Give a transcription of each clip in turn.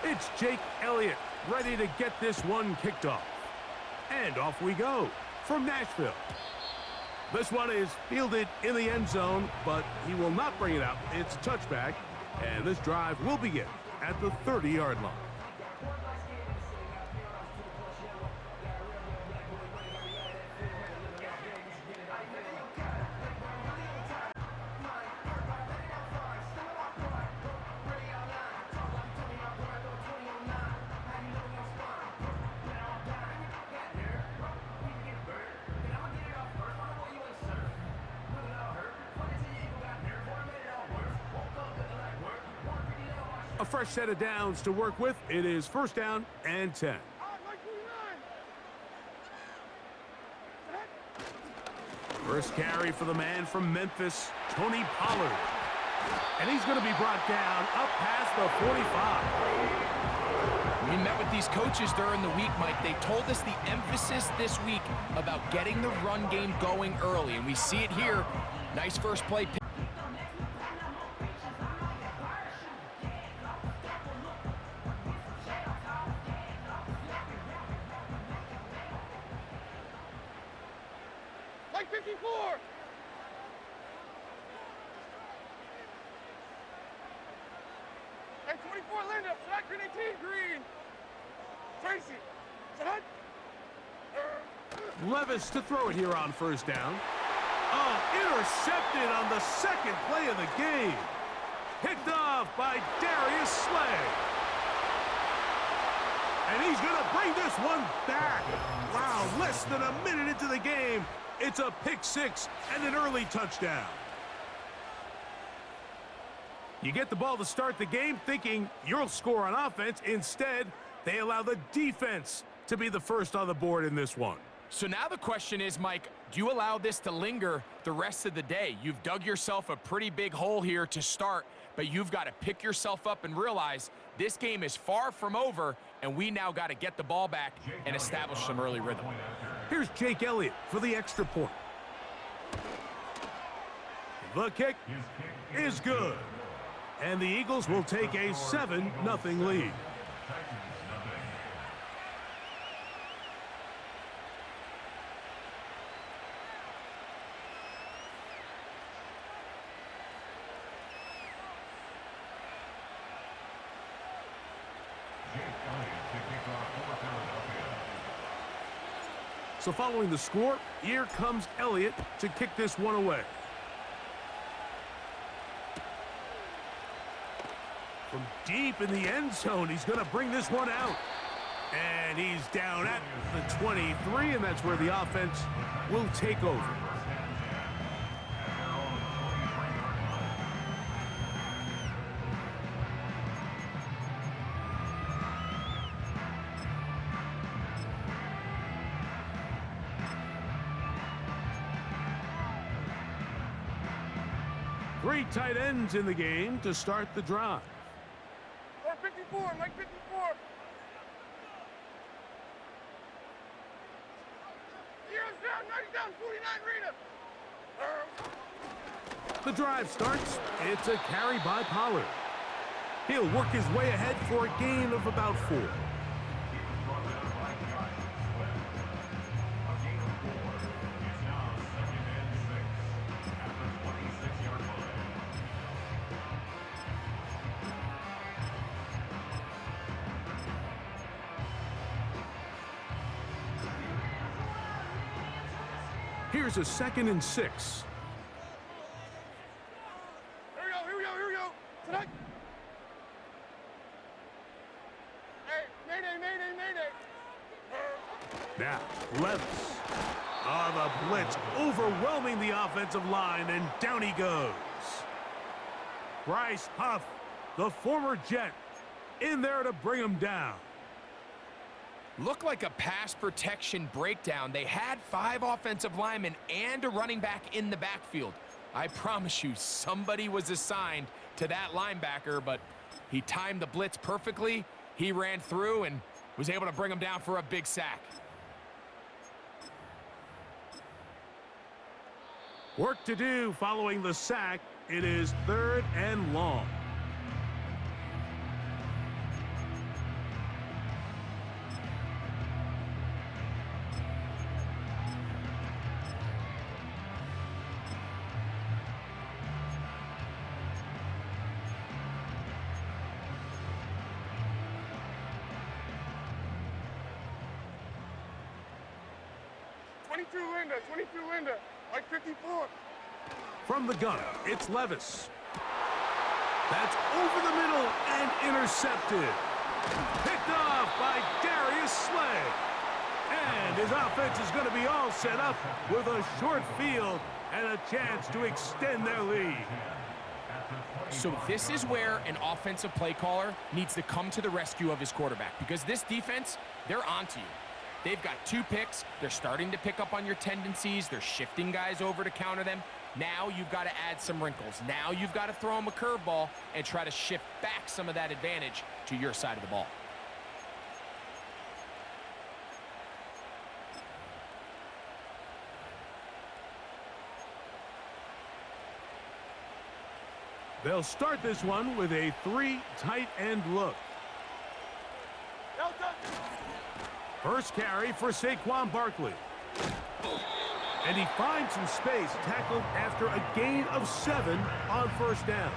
It's Jake Elliott ready to get this one kicked off. And off we go from Nashville. This one is fielded in the end zone, but he will not bring it out. It's a touchback, and this drive will begin at the 30-yard line. A fresh set of downs to work with. It is first down and 10. First carry for the man from Memphis, Tony Pollard. And he's going to be brought down up past the 45. We met with these coaches during the week, Mike. They told us the emphasis this week about getting the run game going early, and we see it here. Nice first play. Like 54. Hey, 24 Linda, flat green 18, green. Tracy, set. Levis to throw it here on first down. Oh, intercepted on the second play of the game. Picked off by Darius Slay. And he's going to bring this one back. Wow, less than a minute into the game. It's a pick six and an early touchdown. You get the ball to start the game thinking you'll score on offense. Instead, they allow the defense to be the first on the board in this one. So now the question is, Mike, do you allow this to linger the rest of the day? You've dug yourself a pretty big hole here to start, but you've got to pick yourself up and realize this game is far from over, and we now got to get the ball back and establish some early rhythm. Here's Jake Elliott for the extra point. The kick is good. And the Eagles will take a 7-0 lead. So following the score, here comes Elliott to kick this one away. From deep in the end zone, he's going to bring this one out. And he's down at the 23, and that's where the offense will take over. Three tight ends in the game to start the drive. 54, Mike 54. Zero's down, 90 down, 49 Rita. The drive starts. It's a carry by Pollard. He'll work his way ahead for a gain of about 4. Here's a 2nd and 6. Here we go. Tonight. Hey, mayday. Now, Levis. The blitz overwhelming the offensive line, and down he goes. Bryce Huff, the former Jet, in there to bring him down. Looked like a pass protection breakdown. They had 5 offensive linemen and a running back in the backfield. I promise you, somebody was assigned to that linebacker, but he timed the blitz perfectly. He ran through and was able to bring him down for a big sack. Work to do following the sack. It is 3rd and long. 22 Linda, 22 Linda, like 54. From the gun, it's Levis. That's over the middle and intercepted. Picked off by Darius Slay. And his offense is going to be all set up with a short field and a chance to extend their lead. So this is where an offensive play caller needs to come to the rescue of his quarterback, because this defense, they're onto you. They've got 2 picks. They're starting to pick up on your tendencies. They're shifting guys over to counter them. Now you've got to add some wrinkles. Now you've got to throw them a curveball and try to shift back some of that advantage to your side of the ball. They'll start this one with a 3 tight end look. Delta. First carry for Saquon Barkley. And he finds some space, tackled after a gain of 7 on first down.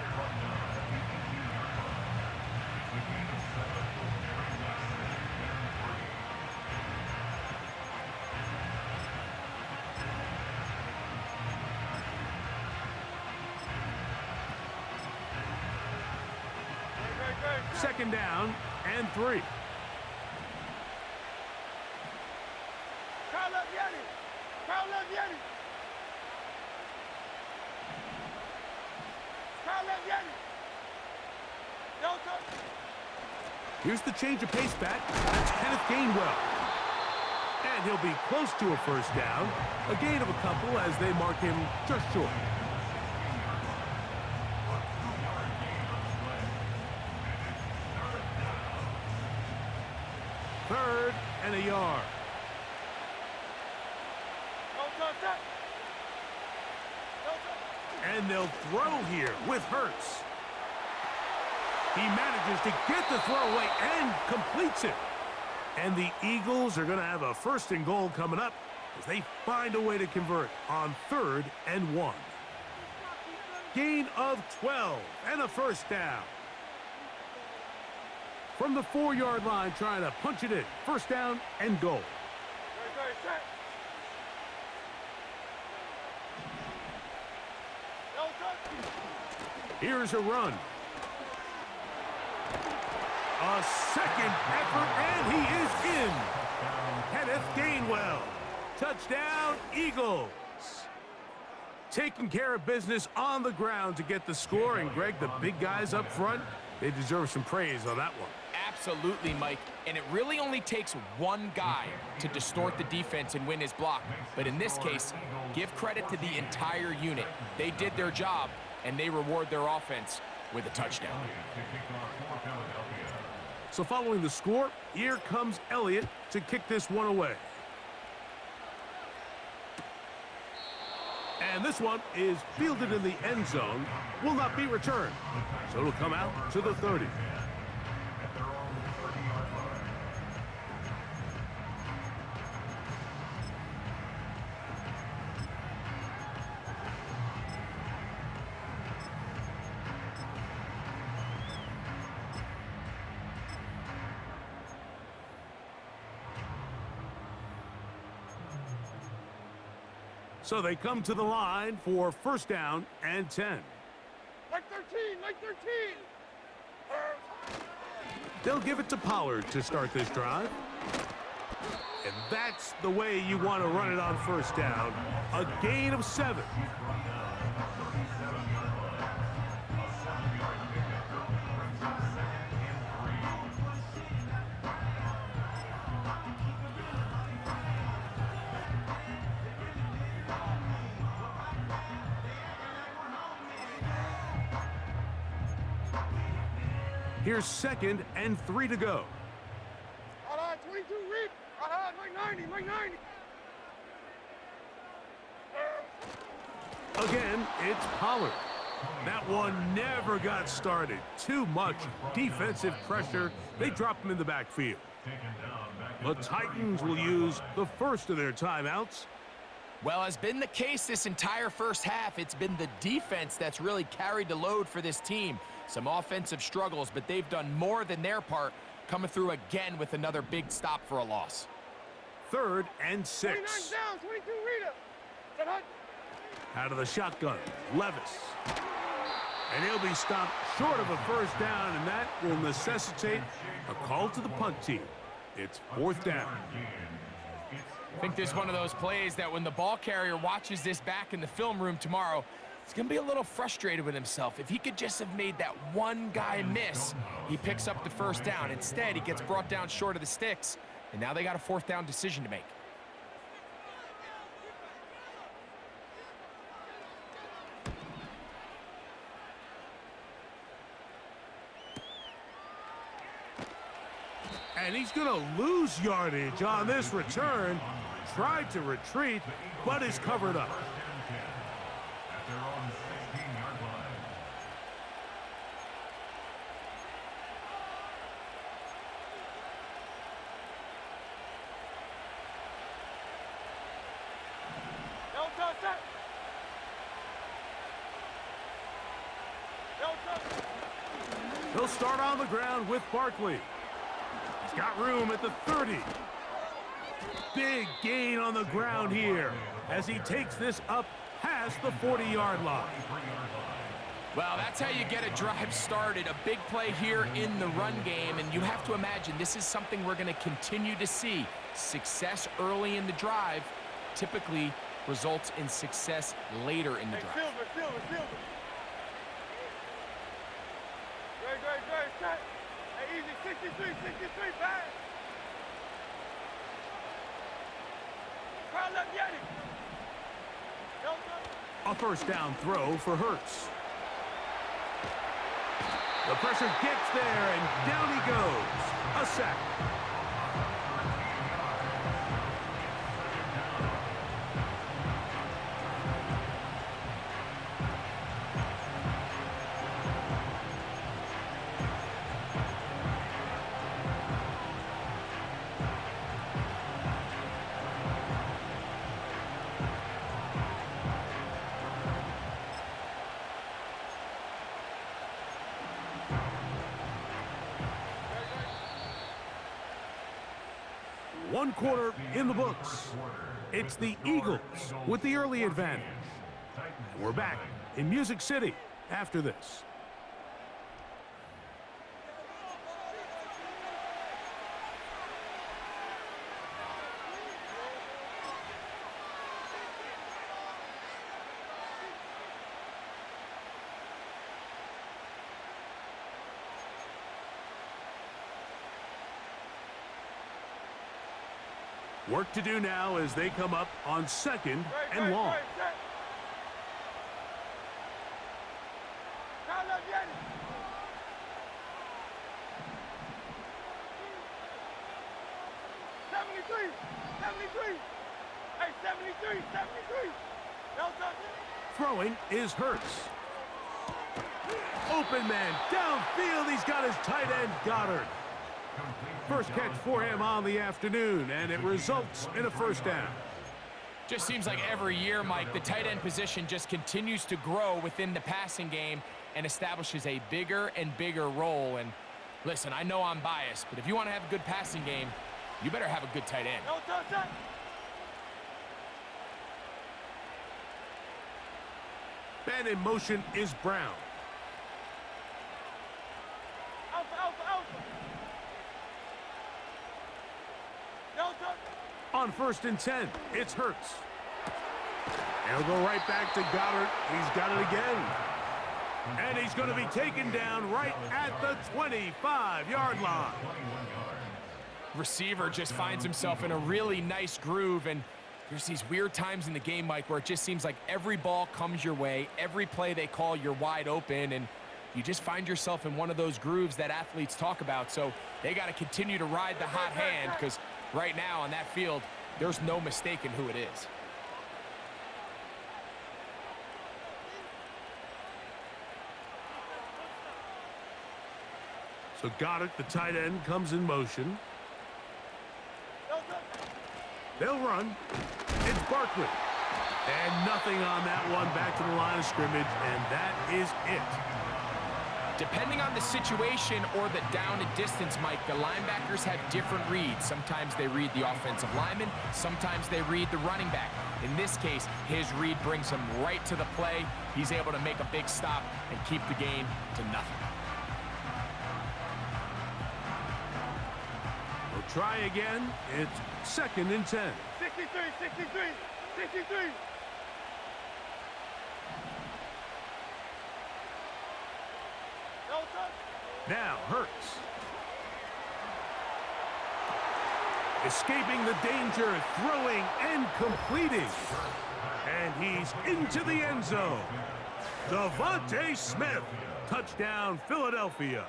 Second down and 3. Here's the change of pace back. That's Kenneth Gainwell. And he'll be close to a first down. A gain of a couple as they mark him just short. Third and a yard. And they'll throw here with Hurts. He manages to get the throw away and completes it. And the Eagles are going to have a first and goal coming up as they find a way to convert on 3rd and 1. Gain of 12 and a first down. From the 4-yard line, trying to punch it in. First down and goal. Here's a run. A second effort, and he is in. Kenneth Gainwell. Touchdown, Eagles. Taking care of business on the ground to get the score. And, Greg, the big guys up front, they deserve some praise on that one. Absolutely, Mike. And it really only takes one guy to distort the defense and win his block. But in this case, give credit to the entire unit. They did their job, and they reward their offense with a touchdown. So following the score, here comes Elliott to kick this one away. And this one is fielded in the end zone, will not be returned. So it'll come out to the 30. So they come to the line for first down and 10. Like 13, like 13. They'll give it to Pollard to start this drive. And that's the way you want to run it on first down. A gain of 7. Here's 2nd and 3 to go. 22 reap. Like 90, like 90. Again, it's Pollard. That one never got started. Too much defensive pressure. They drop him in the backfield. The Titans will use the first of their timeouts. Well, as been the case this entire first half, it's been the defense that's really carried the load for this team. Some offensive struggles, but they've done more than their part, coming through again with another big stop for a loss. 3rd and 29 6. down, 22 reader. Set hut. Out of the shotgun, Levis. And he'll be stopped short of a first down, and that will necessitate a call to the punt team. It's 4th down. I think this is one of those plays that when the ball carrier watches this back in the film room tomorrow, he's going to be a little frustrated with himself. If he could just have made that one guy miss, he picks up the first down. Instead, he gets brought down short of the sticks, and now they got a 4th down decision to make. And he's going to lose yardage on this return. Tried to retreat, but is covered up. He'll start on the ground with Barkley. He's got room at the 30. Big gain on the ground here as he takes this up past the 40-yard line. Well, that's how you get a drive started. A big play here in the run game, and you have to imagine this is something we're going to continue to see. Success early in the drive typically results in success later in the drive. Silver. Great, set. Hey, easy, 63, back. Crowd left Yeti. A first down throw for Hurts. The pressure gets there, and down he goes. A sack. One quarter in the books. It's the Eagles with the early advantage. We're back in Music City after this. Work to do now as they come up on 2nd and long. Hey, 73. Throwing is Hurts. Open man downfield. He's got his tight end Goddard. First catch for him on the afternoon, and it results in a first down. Just seems like every year, Mike, the tight end position just continues to grow within the passing game and establishes a bigger and bigger role. And listen, I know I'm biased, but if you want to have a good passing game, you better have a good tight end. Man in motion is Brown. On 1st and 10, it's Hurts. And he'll go right back to Goddard. He's got it again. And he's going to be taken down right at the 25-yard line. Receiver just finds himself in a really nice groove, and there's these weird times in the game, Mike, where it just seems like every ball comes your way, every play they call, you're wide open, and you just find yourself in one of those grooves that athletes talk about. So they got to continue to ride the hot hand, because right now on that field, there's no mistaking who it is. So Goddard, the tight end, comes in motion. They'll run. It's Barkley. And nothing on that one, back to the line of scrimmage, and that is it. Depending on the situation or the down and distance, Mike, the linebackers have different reads. Sometimes they read the offensive lineman, sometimes they read the running back. In this case, his read brings him right to the play. He's able to make a big stop and keep the game to nothing. We'll try again. It's 2nd and 10. 63, 63, 63. No touch. Now Hurts. Escaping the danger, throwing and completing. And he's into the end zone. Devontae Smith. Touchdown, Philadelphia.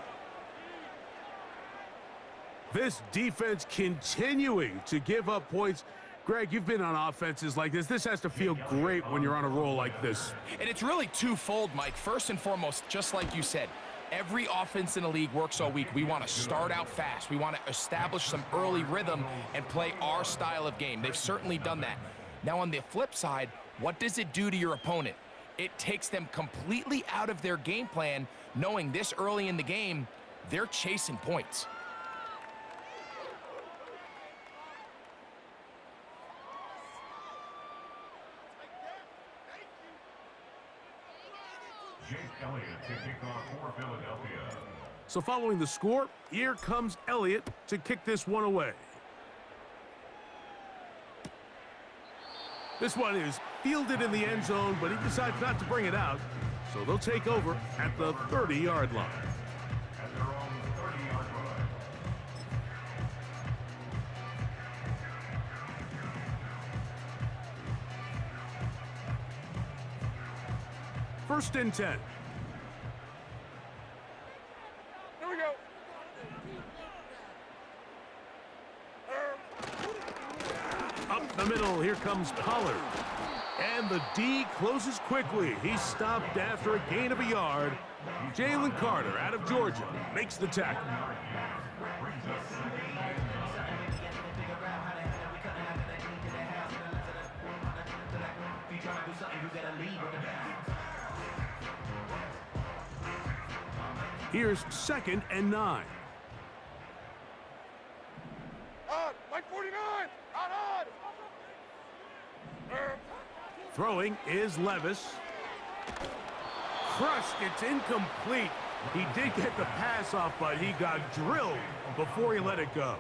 This defense continuing to give up points. Greg, you've been on offenses like this. This has to feel great when you're on a roll like this. And it's really twofold, Mike. First and foremost, just like you said, every offense in the league works all week. We want to start out fast. We want to establish some early rhythm and play our style of game. They've certainly done that. Now, on the flip side, what does it do to your opponent? It takes them completely out of their game plan, knowing this early in the game, they're chasing points. Jake Elliott to kick off for Philadelphia. So following the score, here comes Elliott to kick this one away. This one is fielded in the end zone, but he decides not to bring it out. So they'll take over at the 30-yard line. At their own 30-yard line. First and 10. Here we go. Up the middle, here comes Pollard. And the D closes quickly. He's stopped after a gain of a yard. Jalen Carter out of Georgia makes the tackle. Here's 2nd and 9. On. Mike 49. On. Throwing is Levis. Crushed, it's incomplete. He did get the pass off, but he got drilled before he let it go.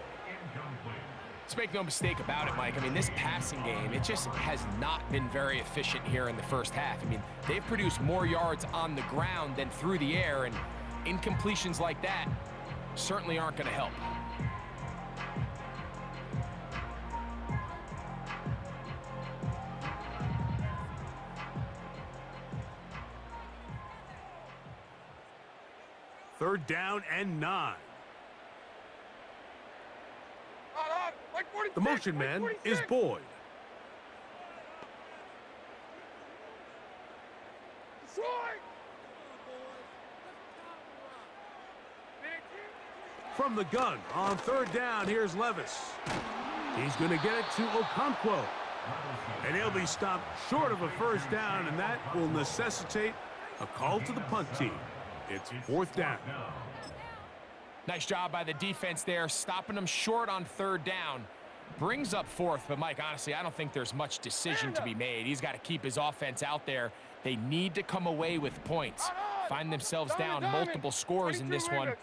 Let's make no mistake about it, Mike. I mean, this passing game, it just has not been very efficient here in the first half. I mean, they've produced more yards on the ground than through the air, and incompletions like that certainly aren't going to help. Third down and 9. On. Mike 46. The motion man Mike is 46. Boyd. Destroy. From the gun on third down, here's Levis. He's going to get it to Okonkwo. And he'll be stopped short of a first down, and that will necessitate a call to the punt team. It's 4th down. Nice job by the defense there, stopping them short on third down. Brings up 4th, but Mike, honestly, I don't think there's much decision to be made. He's got to keep his offense out there. They need to come away with points. Find themselves down multiple scores in this one.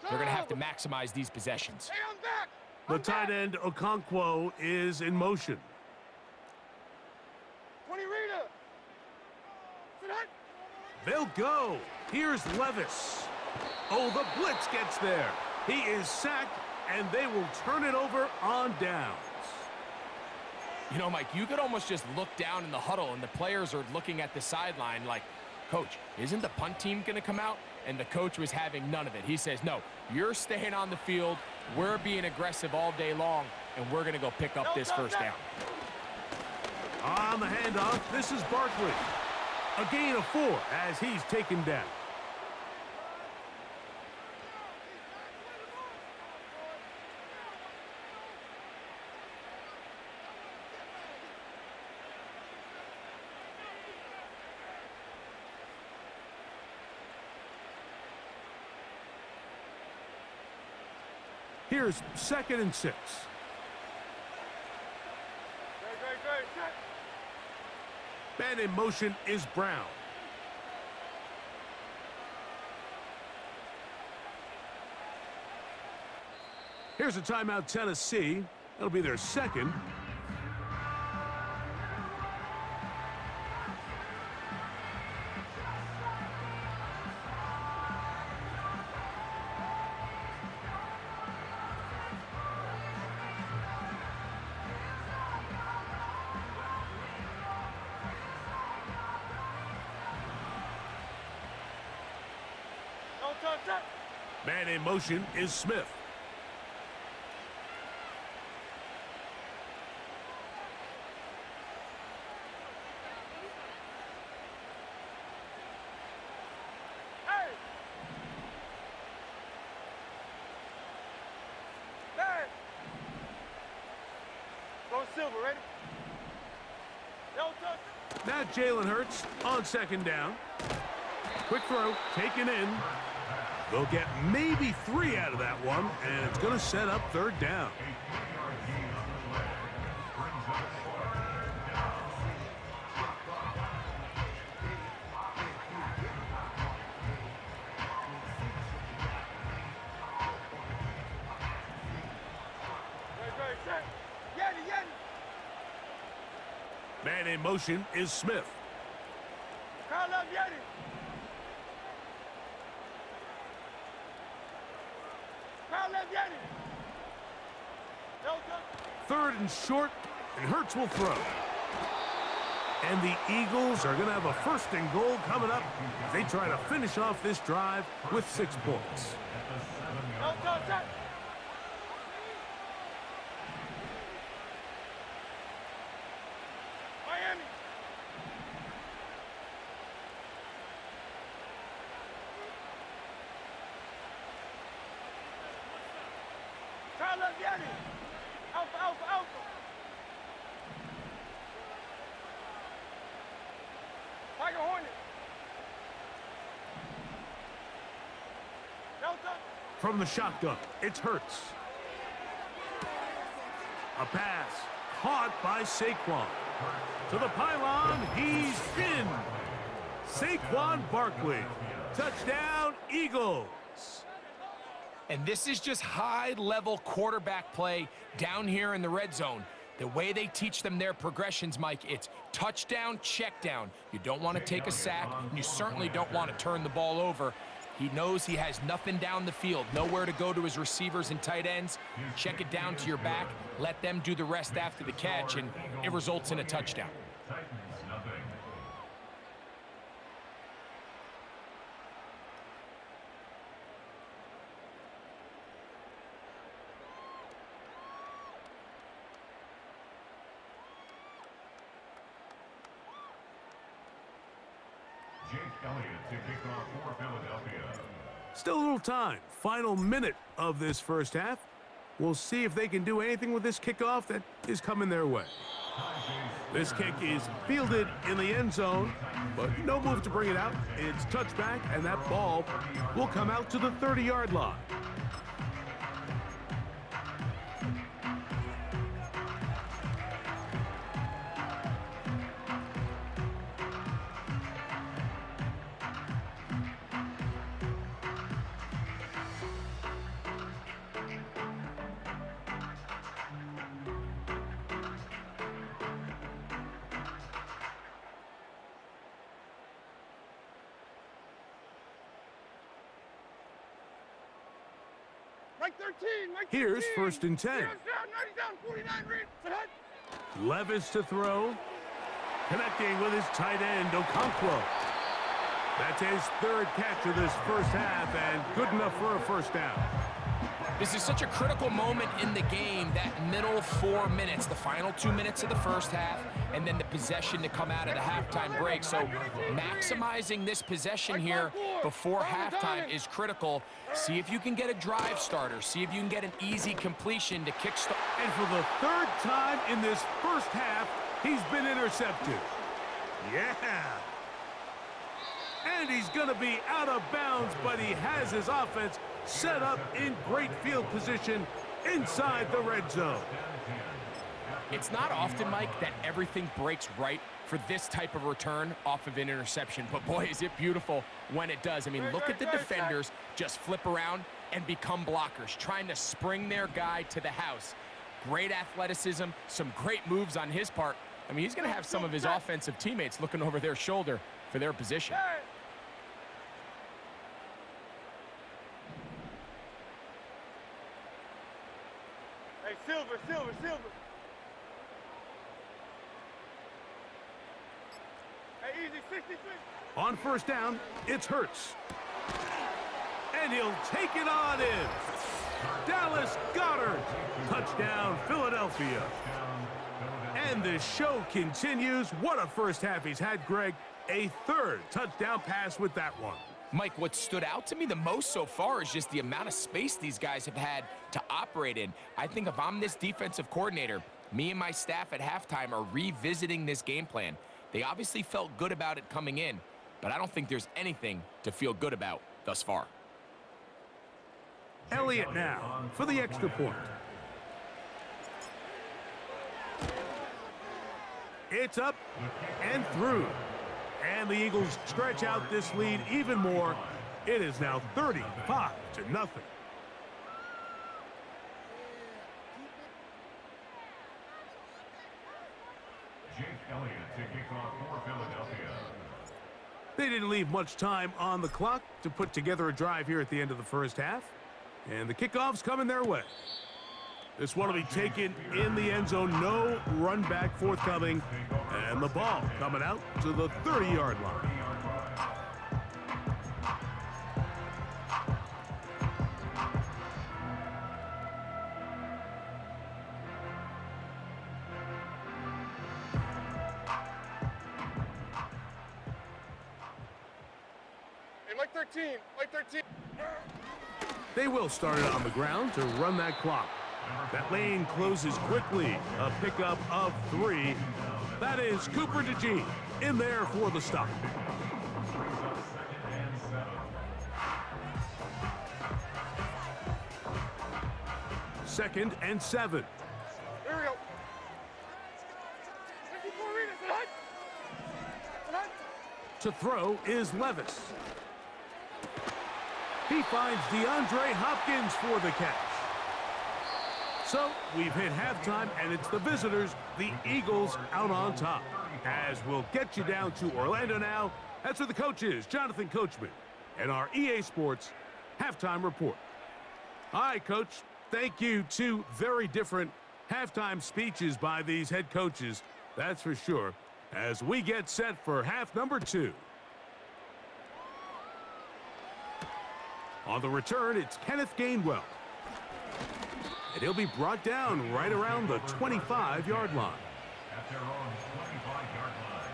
They're going to have to maximize these possessions. Hey, I'm back. The I'm tight back. end, Okonkwo, is in motion. 20 Rita. Tonight. They'll go. Here's Levis. Oh, the blitz gets there. He is sacked, and they will turn it over on downs. You know, Mike, you could almost just look down in the huddle, and the players are looking at the sideline like, Coach, isn't the punt team going to come out? And the coach was having none of it. He says, no, you're staying on the field. We're being aggressive all day long, and we're going to go pick up this first down. On the handoff, this is Barkley. A gain of 4 as he's taken down. Here's 2nd and 6. Great, set. Man in motion is Brown. Here's a timeout, Tennessee. It'll be their 2nd. No time, set. Man in motion is Smith. Hey! Hey! Go Silver, ready? No time. Now Jalen Hurts on 2nd down. Quick throw, taken in. They'll get maybe 3 out of that one, and it's going to set up 3rd down. Great, set. Yeti. Man in motion is Smith. Crowd love Yeti. Crowd love Yeti. No time. 3rd and short, and Hurts will throw. And the Eagles are going to have a 1st and goal coming up as they try to finish off this drive with 6 points. No time, set. Miami. Crowd love Yeti. Alpha. Tiger Hornet. Delta. From the shotgun, it's Hurts. A pass caught by Saquon. To the pylon, he's in. Saquon Barkley. Touchdown, Eagles. And this is just high-level quarterback play down here in the red zone. The way they teach them their progressions, Mike, it's touchdown, check down. You don't want to take a sack, and you certainly don't want to turn the ball over. He knows he has nothing down the field, nowhere to go to his receivers and tight ends. Check it down to your back, let them do the rest after the catch, and it results in a touchdown. Titans, nothing. Jake Elliott to kick off for Philadelphia. Still a little time. Final minute of this 1st half. We'll see if they can do anything with this kickoff that is coming their way. This kick is fielded in the end zone, but no move to bring it out. It's touchback, and that ball will come out to the 30-yard line. Mike 13, Mike 13. Here's 1st and 10. 90 down, 49, read. Set head. Levis to throw. Connecting with his tight end, Okonkwo. That's his 3rd catch of this 1st half, and good enough for a 1st down. This is such a critical moment in the game, that middle 4 minutes, the final 2 minutes of the 1st half, and then the possession to come out of the halftime break. So maximizing this possession here before halftime is critical. See if you can get a drive starter. See if you can get an easy completion to kickstart. And for the 3rd time in this 1st half, he's been intercepted. Yeah. And he's going to be out of bounds, but he has his offense set up in great field position inside the red zone. It's not often, Mike, that everything breaks right for this type of return off of an interception. But, boy, is it beautiful when it does. I mean, look at the defenders just flip around and become blockers, trying to spring their guy to the house. Great athleticism, some great moves on his part. I mean, he's going to have some of his offensive teammates looking over their shoulder for their position. Hey, Silver. Hey, easy, 63. On first down, it's Hurts. And he'll take it on in. Dallas Goedert. Touchdown, Philadelphia. And the show continues. What a first half he's had, Greg. A third touchdown pass with that one. Mike, what stood out to me the most so far is just the amount of space these guys have had to operate in. I think if I'm this defensive coordinator, me and my staff at halftime are revisiting this game plan. They obviously felt good about it coming in, but I don't think there's anything to feel good about thus far. Elliott now for the extra point. It's up and through. And the Eagles stretch out this lead even more. It is now 35-0. Jake Elliott to kick off for Philadelphia. They didn't leave much time on the clock to put together a drive here at the end of the first half. And the kickoff's coming their way. This one will be taken in the end zone. No run back forthcoming. And the ball coming out to the 30-yard line. Hey, Mike 13. They will start it on the ground to run that clock. That lane closes quickly. A pickup of 3. That is Cooper DeJean in there for the stop. Second and 7. Here we go. 54 readers. To throw is Levis. He finds DeAndre Hopkins for the catch. So we've hit halftime, and it's the visitors, the Eagles, out on top. As we'll get you down to Orlando now. That's where the coach is, Jonathan Coachman, and our EA Sports halftime report. All right, Coach, thank you. 2 very different halftime speeches by these head coaches, that's for sure, as we get set for half number 2. On the return, it's Kenneth Gainwell. And he'll be brought down right around the 25-yard line. At their own 25-yard line.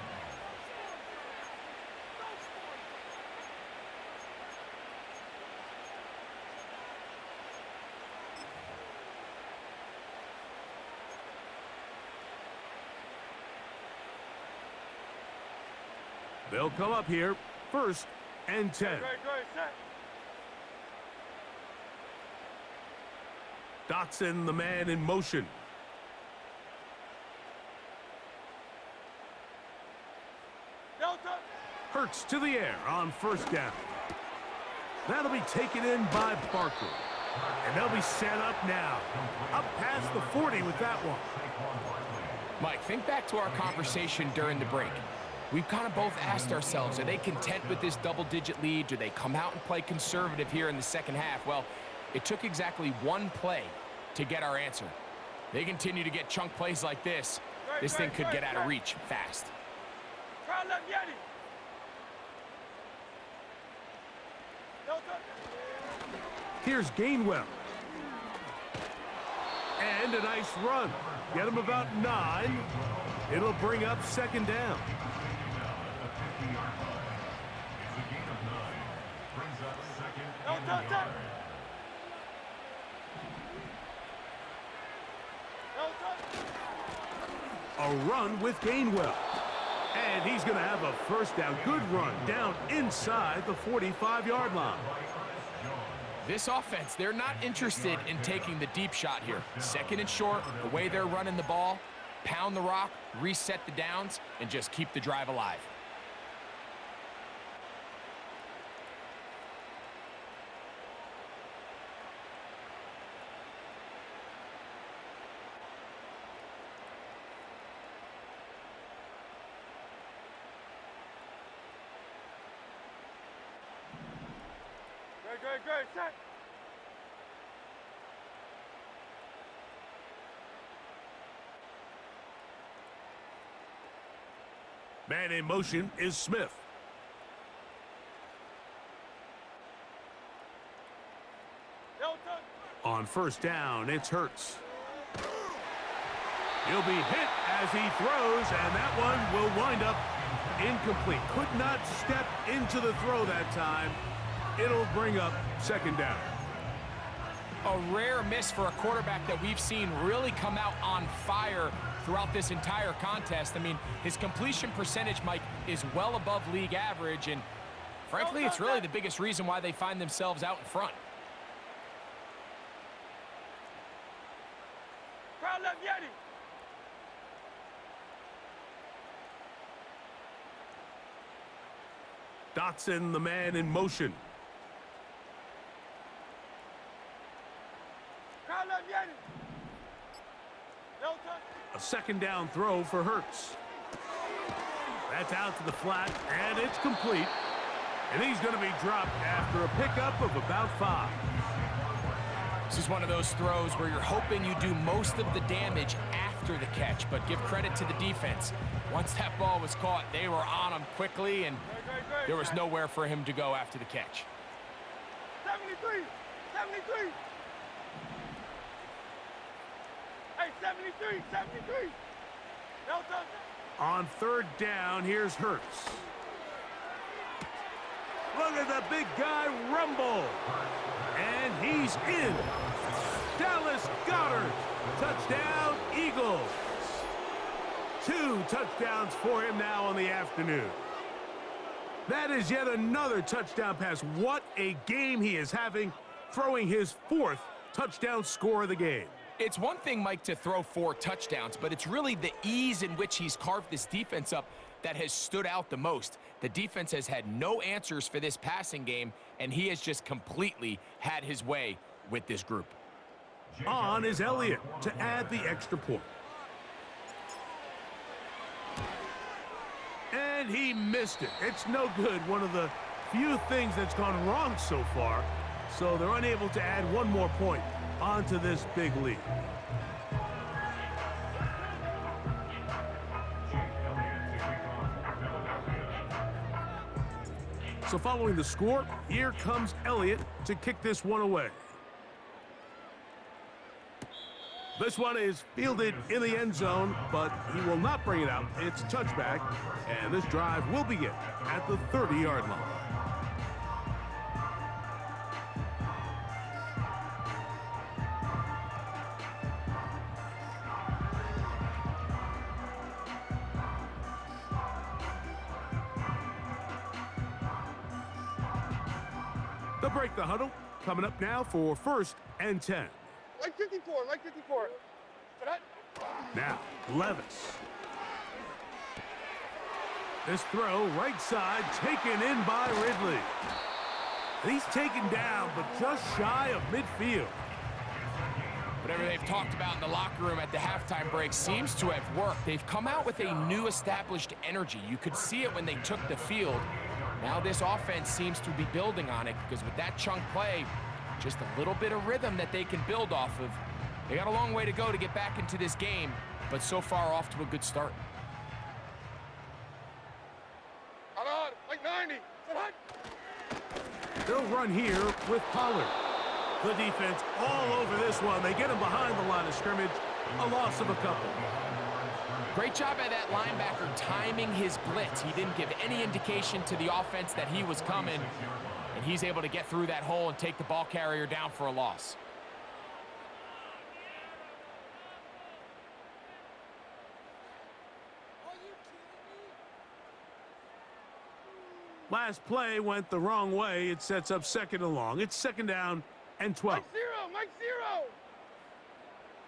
They'll come up here, 1st and 10. Great, set. Dotson, the man in motion. Delta. Hurts to the air on first down. That'll be taken in by Barkley. And they'll be set up now. Up past the 40 with that one. Mike, think back to our conversation during the break. We've kind of both asked ourselves, are they content with this double-digit lead? Do they come out and play conservative here in the second half? Well, it took exactly one play to get our answer. They continue to get chunk plays like this. This thing could get out of reach fast. Try left Yeti. Delta. Here's Gainwell. And a nice run. Get him about 9. It'll bring up second down. A run with Gainwell. And he's going to have a first down. Good run down inside the 45-yard line. This offense, they're not interested in taking the deep shot here. Second and short, the way they're running the ball, pound the rock, reset the downs, and just keep the drive alive. Great, set. Man in motion is Smith. Delta. On first down, it's Hurts. He'll be hit as he throws, and that one will wind up incomplete. Could not step into the throw that time. It'll bring up second down. A rare miss for a quarterback that we've seen really come out on fire throughout this entire contest. I mean, his completion percentage, Mike, is well above league average, and frankly, it's really the biggest reason why they find themselves out in front. Crowd left Yeti. Dotson, the man in motion. Crowd left Yeti. Delta. A second down throw for Hurts. That's out to the flat, and it's complete. And he's going to be dropped after a pickup of about 5. This is one of those throws where you're hoping you do most of the damage after the catch, but give credit to the defense. Once that ball was caught, they were on him quickly, and there was nowhere for him to go after the catch. 73. 73. Hey, 73. 73. Delta. On third down, here's Hurts. Look at the big guy rumble. And he's in. Dallas Goedert. Touchdown, Eagles. 2 touchdowns for him now on the afternoon. That is yet another touchdown pass. What a game he is having, throwing his 4th touchdown score of the game. It's one thing, Mike, to throw 4 touchdowns, but it's really the ease in which he's carved this defense up that has stood out the most. The defense has had no answers for this passing game, and he has just completely had his way with this group. On is Elliott to add the extra point. And he missed it. It's no good. One of the few things that's gone wrong so far. So they're unable to add one more point onto this big lead. So following the score, here comes Elliott to kick this one away. This one is fielded in the end zone, but he will not bring it out. It's a touchback, and this drive will begin at the 30-yard line. They'll break the huddle. Coming up now for 1st and 10. Like 54, like 54. For that. Now, Levis. This throw, right side, taken in by Ridley. And he's taken down, but just shy of midfield. Whatever they've talked about in the locker room at the halftime break seems to have worked. They've come out with a new established energy. You could see it when they took the field. Now this offense seems to be building on it, because with that chunk play, just a little bit of rhythm that they can build off of. They got a long way to go to get back into this game, but so far off to a good start. On, like 90. They'll run here with Pollard. The defense all over this one. They get him behind the line of scrimmage. A loss of a couple. Great job by that linebacker timing his blitz. He didn't give any indication to the offense that he was coming, and he's able to get through that hole and take the ball carrier down for a loss. Last play went the wrong way. It sets up second and long. It's second down and 12. Mike zero, Mike zero.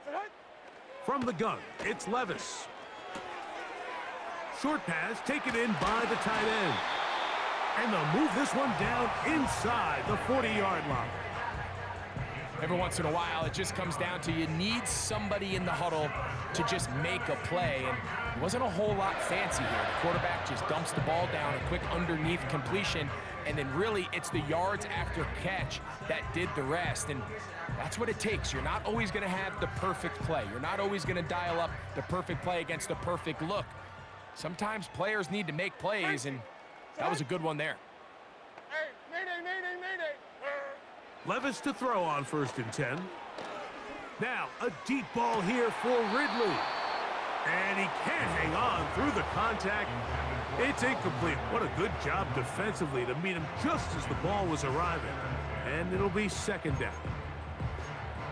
Set it. From the gun, it's Levis. Short pass taken in by the tight end. And they'll move this one down inside the 40-yard line. Every once in a while, it just comes down to you need somebody in the huddle to just make a play, and it wasn't a whole lot fancy here. The quarterback just dumps the ball down, a quick underneath completion, and then really it's the yards after catch that did the rest, and that's what it takes. You're not always going to have the perfect play. You're not always going to dial up the perfect play against the perfect look. Sometimes players need to make plays, and that was a good one there. Hey, mayday, mayday, mayday. Levis to throw on 1st and 10. Now, a deep ball here for Ridley. And he can't hang on through the contact. It's incomplete. What a good job defensively to meet him just as the ball was arriving. And it'll be second down.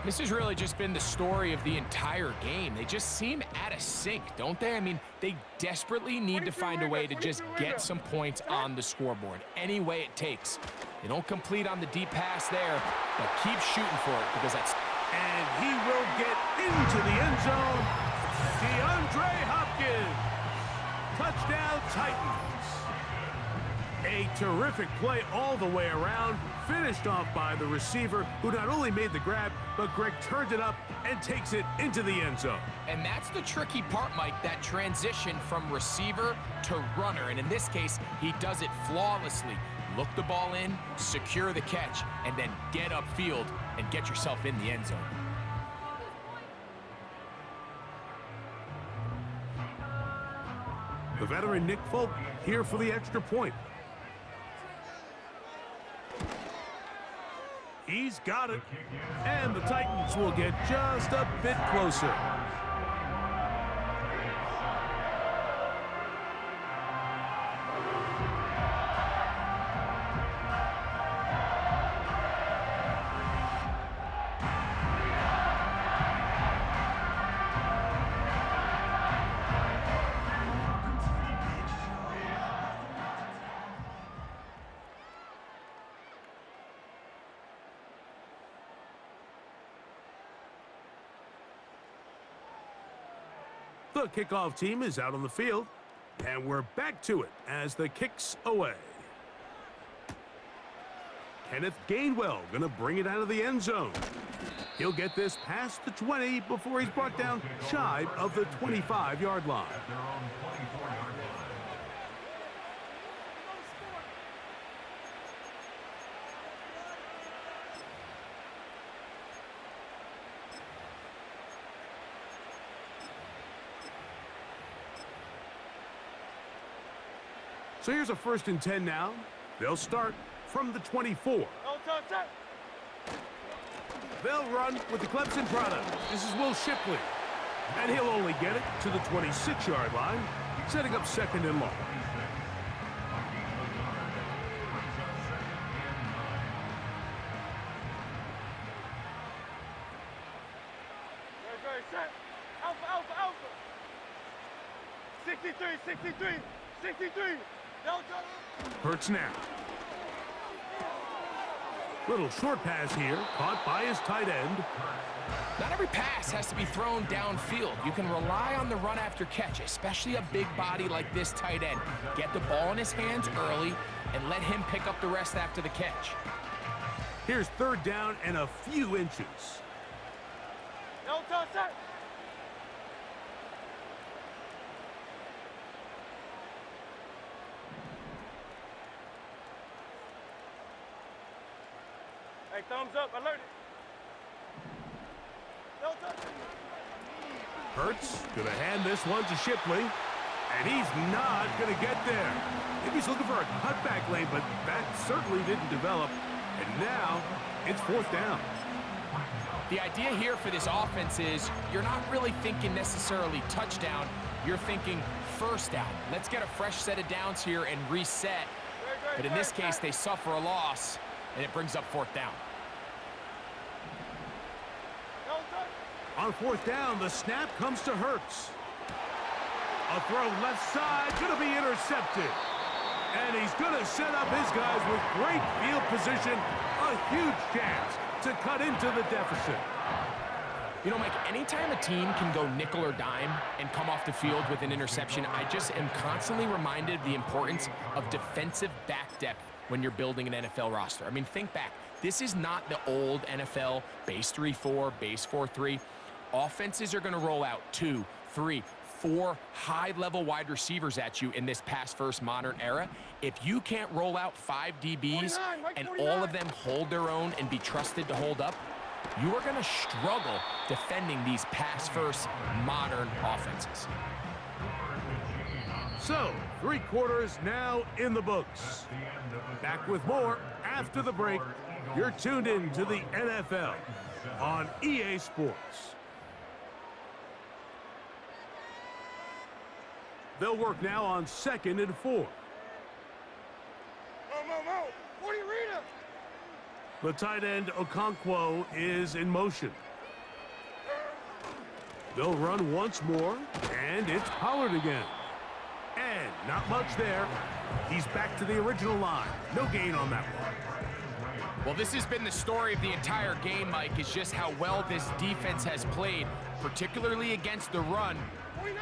This has really just been the story of the entire game. They just seem out of sync, don't they? I mean, they desperately need to find a way to just get some points on the scoreboard, any way it takes. They don't complete on the deep pass there, but keep shooting for it because that's... And he will get into the end zone. DeAndre Hopkins. Touchdown Titans. A terrific play all the way around, finished off by the receiver, who not only made the grab, but Greg turned it up and takes it into the end zone. And that's the tricky part, Mike, that transition from receiver to runner. And in this case, he does it flawlessly. Look the ball in, secure the catch, and then get upfield and get yourself in the end zone. The veteran Nick Folk here for the extra point. He's got it. And the Titans will get just a bit closer. The kickoff team is out on the field, and we're back to it as the kick's away. Kenneth Gainwell going to bring it out of the end zone. He'll get this past the 20 before he's brought down shy of the 25-yard line. At their own 24-yard line. So here's a 1st and 10 now. They'll start from the 24. No touch. They'll run with the Clemson product. This is Will Shipley. And he'll only get it to the 26-yard line, setting up 2nd and long. Very set. Alpha. 63. No touch. Hurts now. Little short pass here, caught by his tight end. Not every pass has to be thrown downfield. You can rely on the run after catch, especially a big body like this tight end. Get the ball in his hands early and let him pick up the rest after the catch. Here's 3rd down and a few inches. No touch. Hey, thumbs up, alert it. No touch. Hurts going to hand this one to Shipley, and he's not going to get there. Maybe he's looking for a cutback lane, but that certainly didn't develop. And now it's 4th down. The idea here for this offense is you're not really thinking necessarily touchdown. You're thinking 1st down. Let's get a fresh set of downs here and reset. But in this case, they suffer a loss, and it brings up 4th down. No touch. On 4th down, the snap comes to Hurts. A throw left side, going to be intercepted. And he's going to set up his guys with great field position. A huge chance to cut into the deficit. You know, Mike, anytime a team can go nickel or dime and come off the field with an interception, I just am constantly reminded of the importance of defensive back depth when you're building an NFL roster. I mean, think back. This is not the old NFL base 3-4, base 4-3. Offenses are going to roll out 2, 3, 4 high-level wide receivers at you in this pass-first modern era. If you can't roll out 5 DBs and all of them hold their own and be trusted to hold up, you are going to struggle defending these pass-first modern offenses. So, 3 quarters now in the books. Back with more after the break. You're tuned in to the NFL on EA Sports. They'll work now on 2nd and 4. Mo. 40 Rita. The tight end Okonkwo is in motion. They'll run once more, and it's Pollard again. And not much there. He's back to the original line. No gain on that one. Well, this has been the story of the entire game, Mike, is just how well this defense has played, particularly against the run.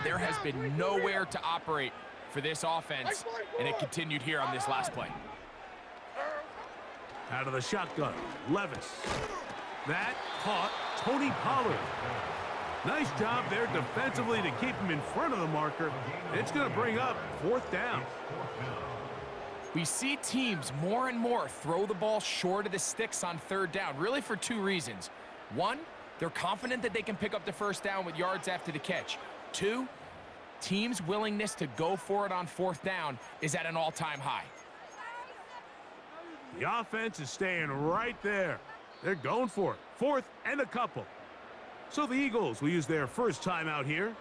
There has been nowhere to operate for this offense, and it continued here on this last play. Out of the shotgun, Levis. That caught Tony Pollard. Nice job there defensively to keep him in front of the marker. It's going to bring up 4th down. We see teams more and more throw the ball short of the sticks on 3rd down, really for 2 reasons. 1, they're confident that they can pick up the 1st down with yards after the catch. 2, teams' willingness to go for it on 4th down is at an all-time high. The offense is staying right there. They're going for it. 4th and a couple. So the Eagles will use their first timeout here.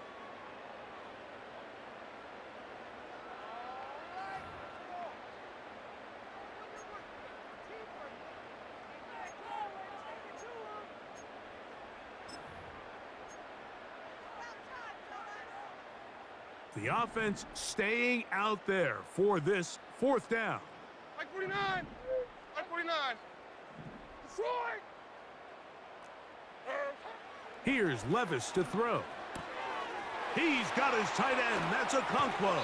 The offense staying out there for this 4th down. Like 49. Like 49. Detroit. Here's Levis to throw. He's got his tight end. That's Okonkwo.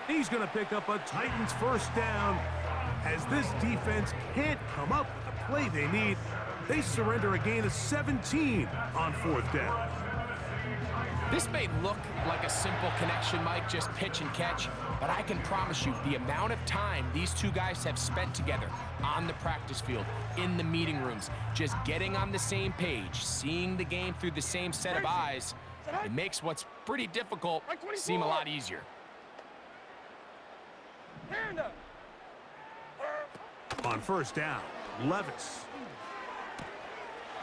He's going to pick up a Titans 1st down. As this defense can't come up with the play they need, they surrender a gain of 17 on 4th down. This may look like a simple connection, Mike, just pitch and catch, but I can promise you the amount of time these 2 guys have spent together on the practice field, in the meeting rooms, just getting on the same page, seeing the game through the same set of eyes, it makes what's pretty difficult seem a lot easier. On 1st down, Levis.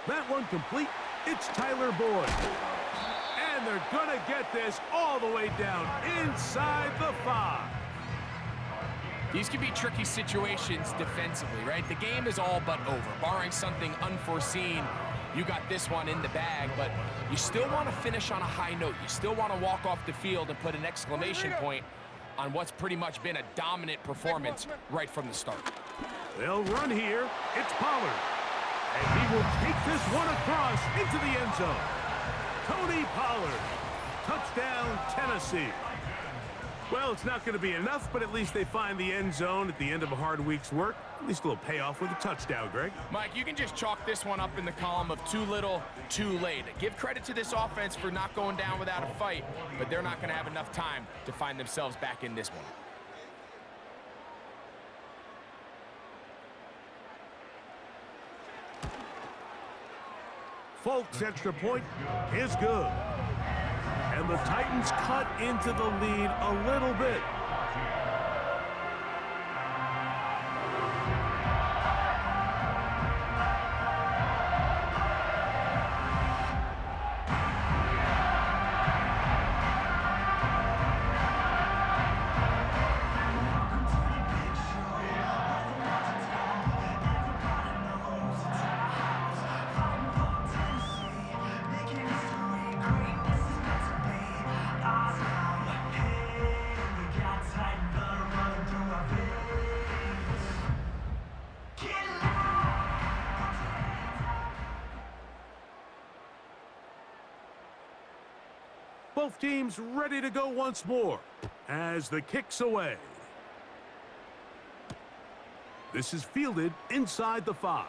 That one complete. It's Tyler Boyd. And they're going to get this all the way down inside the 5. These can be tricky situations defensively, right? The game is all but over. Barring something unforeseen, you got this one in the bag, but you still want to finish on a high note. You still want to walk off the field and put an exclamation point on what's pretty much been a dominant performance right from the start. They'll run here. It's Pollard. And he will take this one across into the end zone. Tony Pollard. Touchdown, Tennessee. Well, it's not going to be enough, but at least they find the end zone at the end of a hard week's work. At least a little payoff with a touchdown, Greg. Mike, you can just chalk this one up in the column of too little, too late. Give credit to this offense for not going down without a fight, but they're not going to have enough time to find themselves back in this one. Folks' extra point is good. And the Titans cut into the lead a little bit. Both teams ready to go once more as the kick's away. This is fielded inside the 5.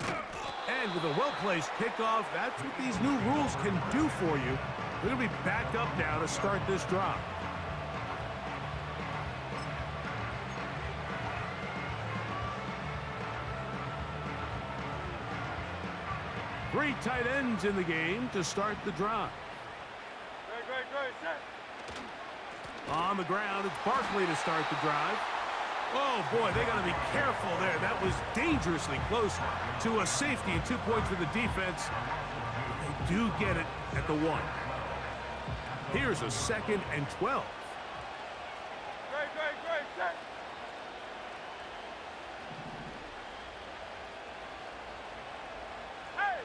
And with a well-placed kickoff, that's what these new rules can do for you. We're going to be back up now to start this drive. Three tight ends in the game to start the drive. Great, set. On the ground, it's Barkley to start the drive. Oh, boy, they got to be careful there. That was dangerously close to a safety and 2 points for the defense. They do get it at the 1. Here's a 2nd and 12. Great, set. Hey!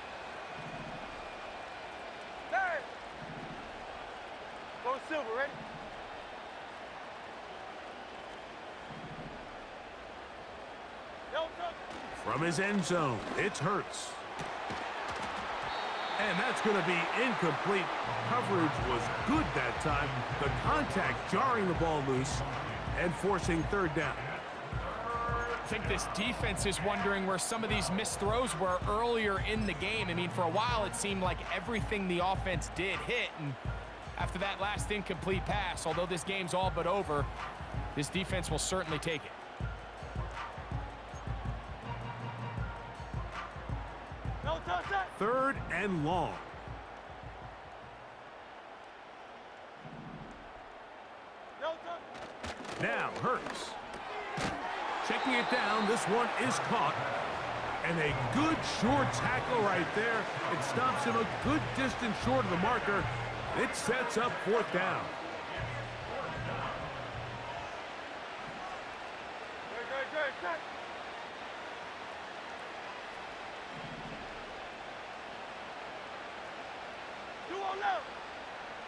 Go Silver, ready? From his end zone, it's Hurts. And that's going to be incomplete. Coverage was good that time. The contact jarring the ball loose and forcing 3rd down. I think this defense is wondering where some of these missed throws were earlier in the game. I mean, for a while, it seemed like everything the offense did hit. And after that last incomplete pass, although this game's all but over, this defense will certainly take it. No touch that. 3rd and long. No touch. Now Hurts. Checking it down, this one is caught. And a good short tackle right there. It stops him a good distance short of the marker. It sets up 4th down. Great, set.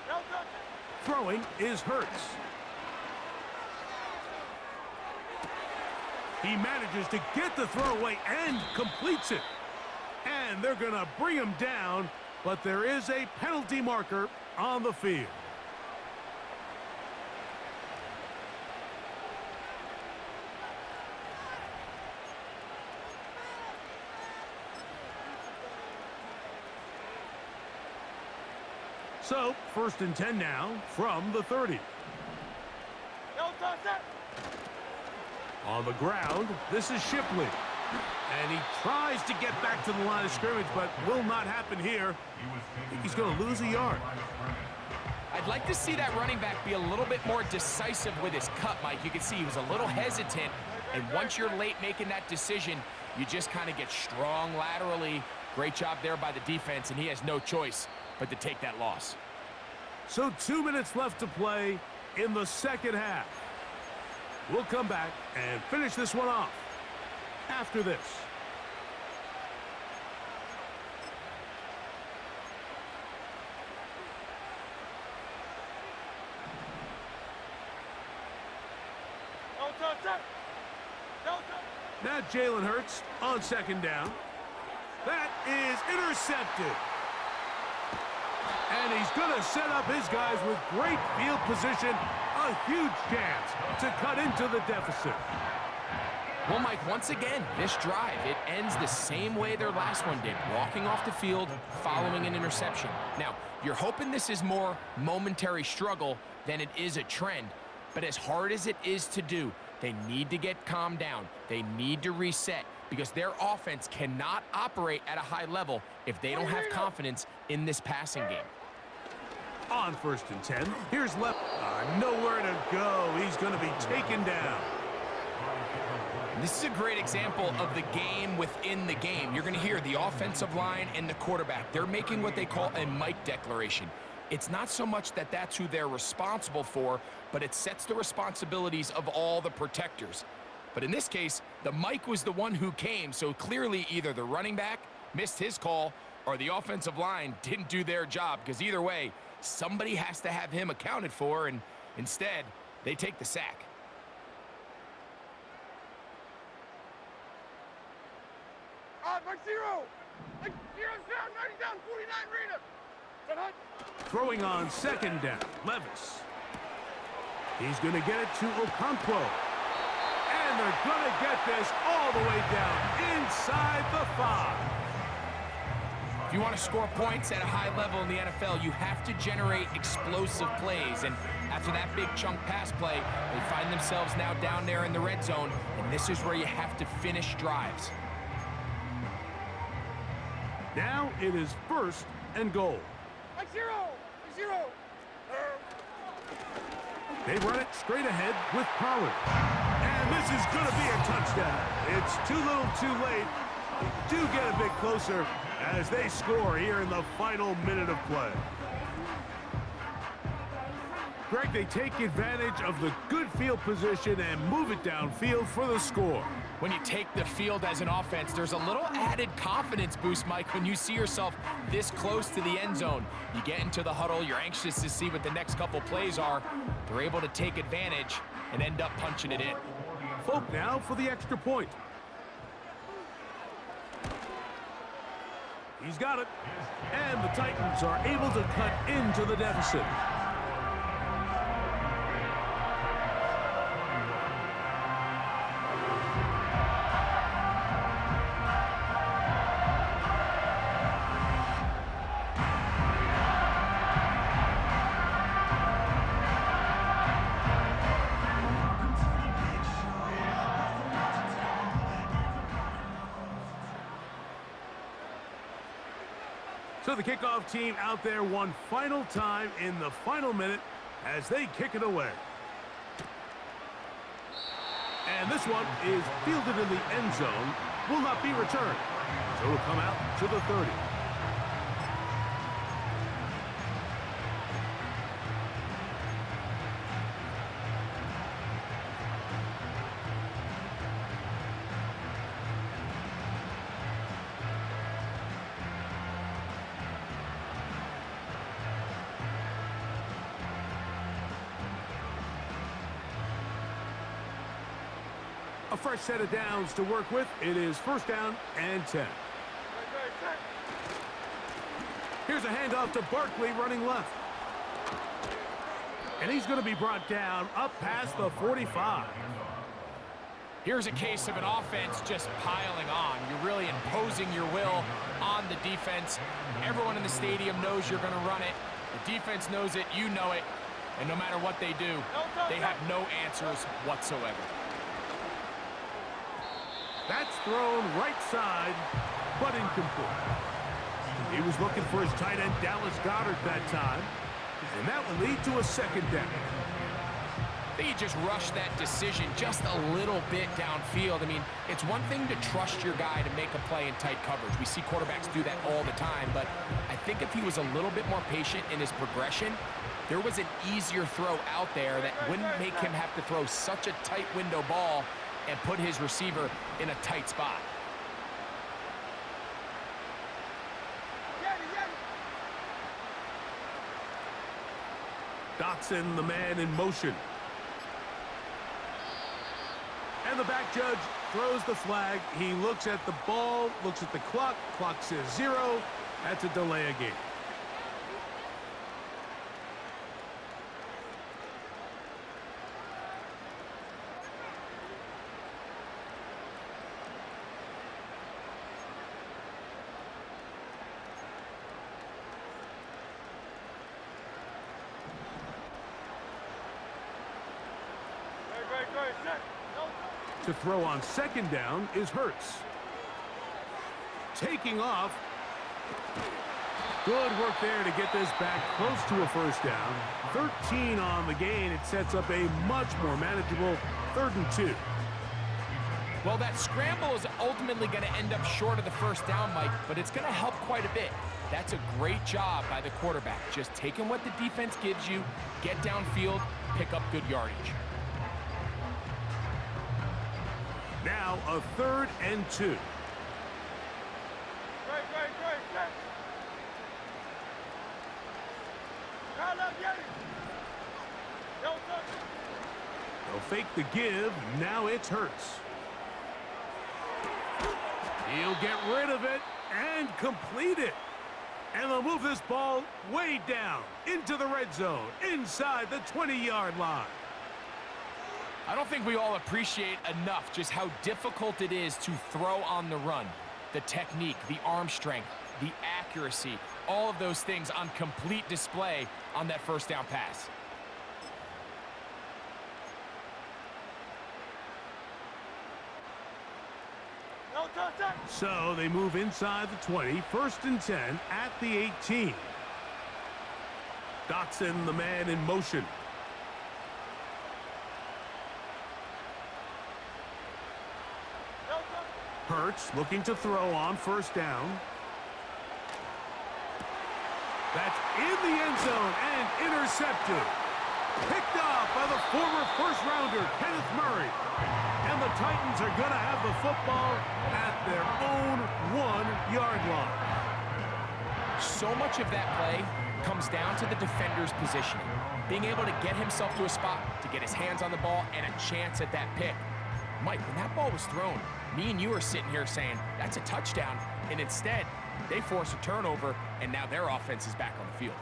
No touch. Throwing is Hurts. He manages to get the throw away and completes it. And they're going to bring him down, but there is a penalty marker on the field. So, 1st and 10 now from the 30. No touch that. On the ground, this is Shipley. And he tries to get back to the line of scrimmage, but will not happen here. I think he's going to lose a yard. I'd like to see that running back be a little bit more decisive with his cut, Mike. You can see he was a little hesitant, and once you're late making that decision, you just kind of get strong laterally. Great job there by the defense, and he has no choice but to take that loss. So 2 minutes left to play in the 2nd half. We'll come back and finish this one off after this. No touch that. No touch. Now Jalen Hurts on 2nd down. That is intercepted. And he's going to set up his guys with great field position. A huge chance to cut into the deficit. Well, Mike, once again, this drive, it ends the same way their last one did, walking off the field, following an interception. Now, you're hoping this is more momentary struggle than it is a trend, but as hard as it is to do, they need to get calmed down. They need to reset because their offense cannot operate at a high level if they don't have confidence in this passing game. On 1st and 10, here's left. Nowhere to go. He's going to be taken down. This is a great example of the game within the game. You're going to hear the offensive line and the quarterback. They're making what they call a Mike declaration. It's not so much that that's who they're responsible for, but it sets the responsibilities of all the protectors. But in this case, the Mike was the one who came, so clearly either the running back missed his call or the offensive line didn't do their job, because either way, somebody has to have him accounted for, and instead, they take the sack. Mark 0. 0's down, 90 down, 49 arena. Throwing on second down, Levis. He's going to get it to Okonkwo. And they're going to get this all the way down inside the 5. If you want to score points at a high level in the NFL, you have to generate explosive plays. And after that big chunk pass play, they find themselves now down there in the red zone. And this is where you have to finish drives. Now it is 1st and goal. Zero. They run it straight ahead with Pollard. And this is going to be a touchdown. It's too little too late. They do get a bit closer as they score here in the final minute of play. Greg, they take advantage of the good field position and move it downfield for the score. When you take the field as an offense, there's a little added confidence boost, Mike, when you see yourself this close to the end zone. You get into the huddle, you're anxious to see what the next couple plays are. They're able to take advantage and end up punching it in. Folk now for the extra point. He's got it. And the Titans are able to cut into the deficit. So the kickoff team out there one final time in the final minute as they kick it away. And this one is fielded in the end zone, will not be returned. So it'll come out to the 30. A fresh set of downs to work with. It is 1st down and 10. Here's a handoff to Barkley running left. And he's going to be brought down up past the 45. Here's a case of an offense just piling on. You're really imposing your will on the defense. Everyone in the stadium knows you're going to run it. The defense knows it, you know it. And no matter what they do, they have no answers whatsoever. That's thrown right side, but incomplete. He was looking for his tight end, Dallas Goedert, that time. And that will lead to a 2nd down. They just rushed that decision just a little bit downfield. I mean, it's one thing to trust your guy to make a play in tight coverage. We see quarterbacks do that all the time, but I think if he was a little bit more patient in his progression, there was an easier throw out there that wouldn't make him have to throw such a tight window ball and put his receiver in a tight spot. Dotson, the man in motion. And the back judge throws the flag. He looks at the ball, looks at the clock. Clock says 0. That's a delay of game. To throw on 2nd down is Hurts. Taking off. Good work there to get this back close to a 1st down. 13 on the gain. It sets up a much more manageable 3rd and 2. Well, that scramble is ultimately going to end up short of the 1st down, Mike, but it's going to help quite a bit. That's a great job by the quarterback. Just taking what the defense gives you, get downfield, pick up good yardage. Now a 3rd and 2. They'll fake the give. Now it's Hurts. He'll get rid of it and complete it. And they'll move this ball way down into the red zone, inside the 20-yard line. I don't think we all appreciate enough just how difficult it is to throw on the run. The technique, the arm strength, the accuracy, all of those things on complete display on that first down pass. So they move inside the 20, 1st and 10 at the 18. Dotson, the man in motion. Hurts looking to throw on 1st down. That's in the end zone and intercepted. Picked off by the former first-rounder, Kenneth Murray. And the Titans are going to have the football at their own 1-yard line. So much of that play comes down to the defender's positioning. Being able to get himself to a spot, to get his hands on the ball, and a chance at that pick. Mike, when that ball was thrown, me and you are sitting here saying, that's a touchdown. And instead, they force a turnover, and now their offense is back on the field.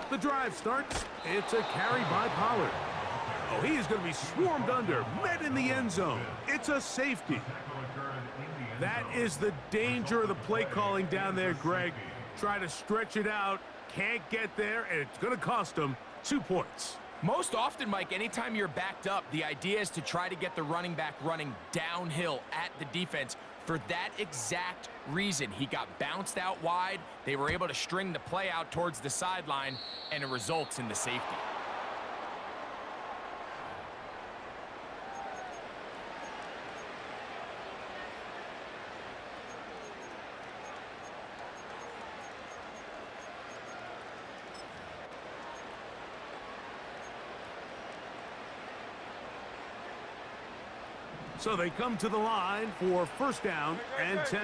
The drive starts. It's a carry by Pollard. Oh, he is going to be swarmed under, met in the end zone. It's a safety. That is the danger of the play calling down there, Greg. Try to stretch it out, can't get there, and it's going to cost them 2 points. Most often, Mike, anytime you're backed up, the idea is to try to get the running back running downhill at the defense. For that exact reason, he got bounced out wide. They were able to string the play out towards the sideline, and it results in the safety. So they come to the line for 1st down and 10.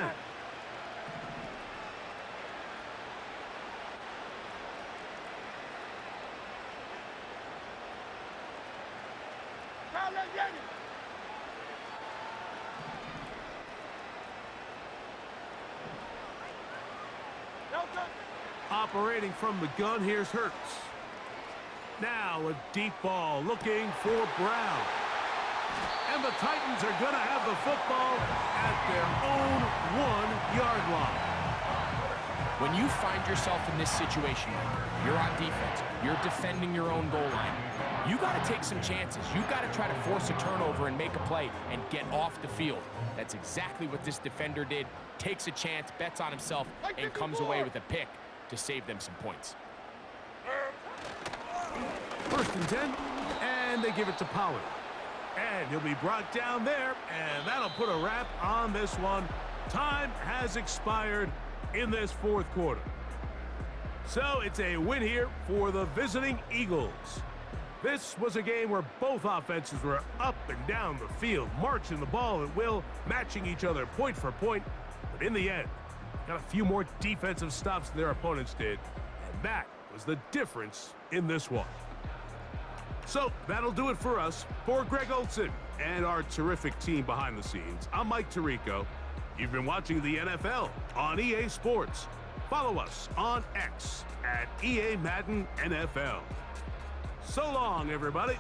Operating from the gun, here's Hurts. Now a deep ball looking for Brown. And the Titans are going to have the football at their own 1-yard line. When you find yourself in this situation, you're on defense, you're defending your own goal line, you got to take some chances. You got to try to force a turnover and make a play and get off the field. That's exactly what this defender did. Takes a chance, bets on himself, and comes away with a pick to save them some points. 1st and 10, and they give it to Pollard. And he'll be brought down there, and that'll put a wrap on this one. Time has expired in this 4th quarter. So it's a win here for the visiting Eagles. This was a game where both offenses were up and down the field, marching the ball at will, matching each other point for point. But in the end, got a few more defensive stops than their opponents did, and that was the difference in this one. So that'll do it for us. For Greg Olson and our terrific team behind the scenes, I'm Mike Tirico. You've been watching the NFL on EA Sports. Follow us on X at EA Madden NFL. So long, everybody.